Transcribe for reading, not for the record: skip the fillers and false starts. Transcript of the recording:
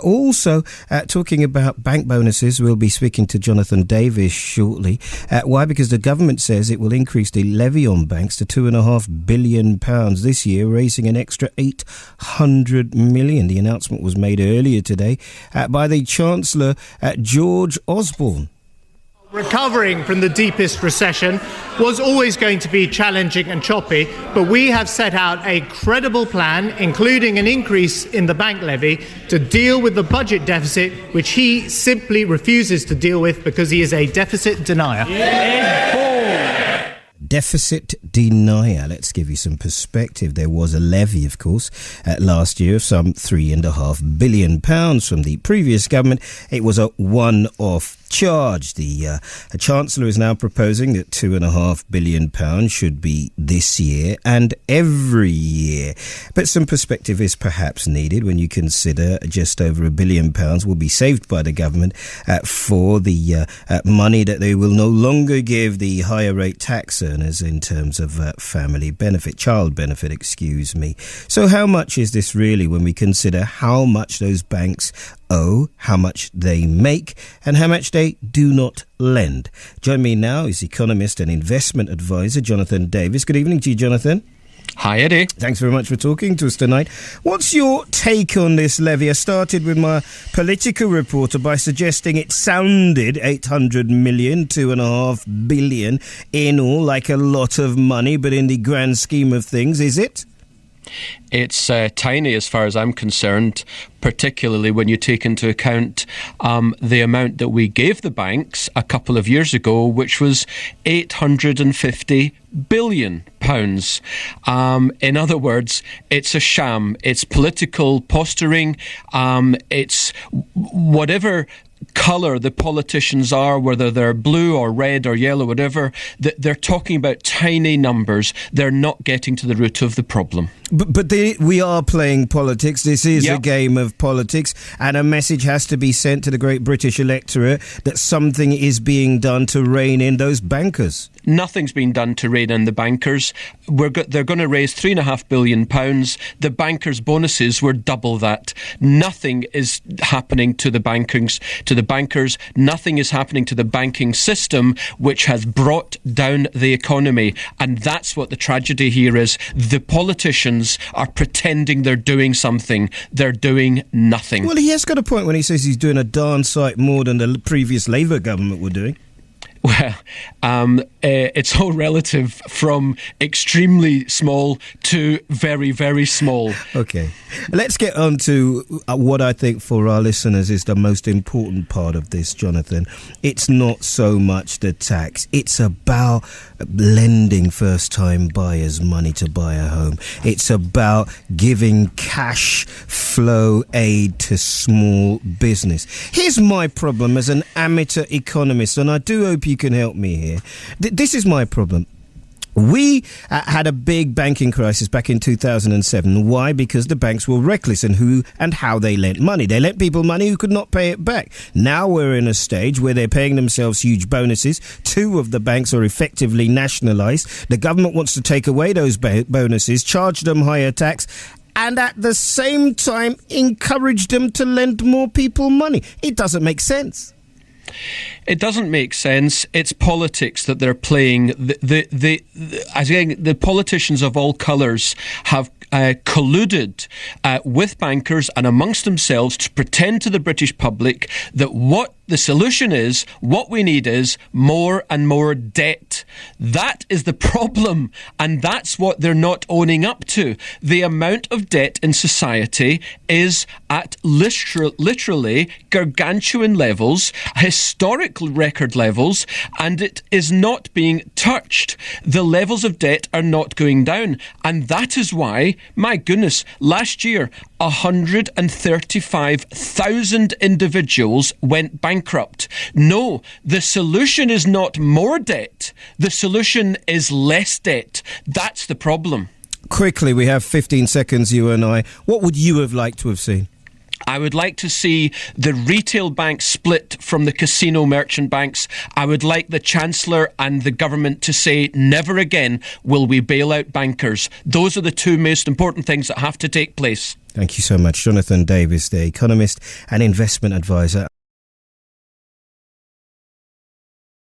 Also, talking about bank bonuses, we'll be speaking to Jonathan Davis shortly. Why? Because the government says it will increase the levy on banks to £2.5 billion this year, raising an extra $800 million. The announcement was made earlier today by the Chancellor, George Osborne. Recovering from the deepest recession was always going to be challenging and choppy, but we have set out a credible plan, including an increase in the bank levy, to deal with the budget deficit, which he simply refuses to deal with because he is a deficit denier. Deficit denier. Let's give you some perspective. There was a levy, of course, last year of some £3.5 billion from the previous government. It was a one-off charge. The Chancellor is now proposing that £2.5 billion should be this year and every year. But some perspective is perhaps needed when you consider just over £1 billion will be saved by the government for the money that they will no longer give the higher rate tax earners in terms of family benefit, child benefit, excuse me. So how much is this really when we consider how much those banks owe, how much they make, and how much they do not lend? Join me now is economist and investment advisor Jonathan Davis. Good evening to you, Jonathan. Hi, Eddie. Thanks very much for talking to us tonight. What's your take on this levy? I started with my political reporter by suggesting it sounded 800 million, $2.5 billion in all, like a lot of money, but in the grand scheme of things, is it? It's tiny as far as I'm concerned, particularly when you take into account the amount that we gave the banks a couple of years ago, which was £850 billion. In other words, it's a sham. It's political posturing. It's whatever colour the politicians are, whether they're blue or red or yellow, whatever, they're talking about tiny numbers. They're not getting to the root of the problem. But we are playing politics. This is a game of politics, and a message has to be sent to the great British electorate that something is being done to rein in those bankers. Nothing's been done to rein in the bankers. They're going to raise £3.5 billion. The bankers' bonuses were double that. Nothing is happening to the bankers. Nothing is happening to the banking system, which has brought down the economy. And that's what the tragedy here is. The politicians are pretending they're doing something. They're doing nothing. Well, he has got a point when he says he's doing a darn sight more than the previous Labour government were doing. Well, it's all relative from extremely small to very, very small. OK. Let's get on to what I think for our listeners is the most important part of this, Jonathan. It's not so much the tax. It's about lending first-time buyers money to buy a home. It's about giving cash flow aid to small business. Here's my problem as an amateur economist, and I do hope you can help me here. This is my problem. We had a big banking crisis back in 2007. Why? Because the banks were reckless in who and how they lent money. They lent people money who could not pay it back. Now we're in a stage where they're paying themselves huge bonuses. 2 of the banks are effectively nationalised. The government wants to take away those bonuses, charge them higher tax, and at the same time encourage them to lend more people money. It doesn't make sense. It doesn't make sense. It's politics that they're playing. The politicians of all colours have colluded with bankers and amongst themselves to pretend to the British public that what the solution is, what we need is more and more debt. That is the problem, and that's what they're not owning up to. The amount of debt in society is at literally gargantuan levels, historical record levels, and it is not being touched. The levels of debt are not going down, and that is why, my goodness, last year 135,000 individuals went bankrupt. No, the solution is not more debt. The solution is less debt. That's the problem. Quickly, we have 15 seconds, you and I. What would you have liked to have seen? I would like to see the retail banks split from the casino merchant banks. I would like the Chancellor and the government to say, never again will we bail out bankers. Those are the two most important things that have to take place. Thank you so much. Jonathan Davis, the economist and investment advisor.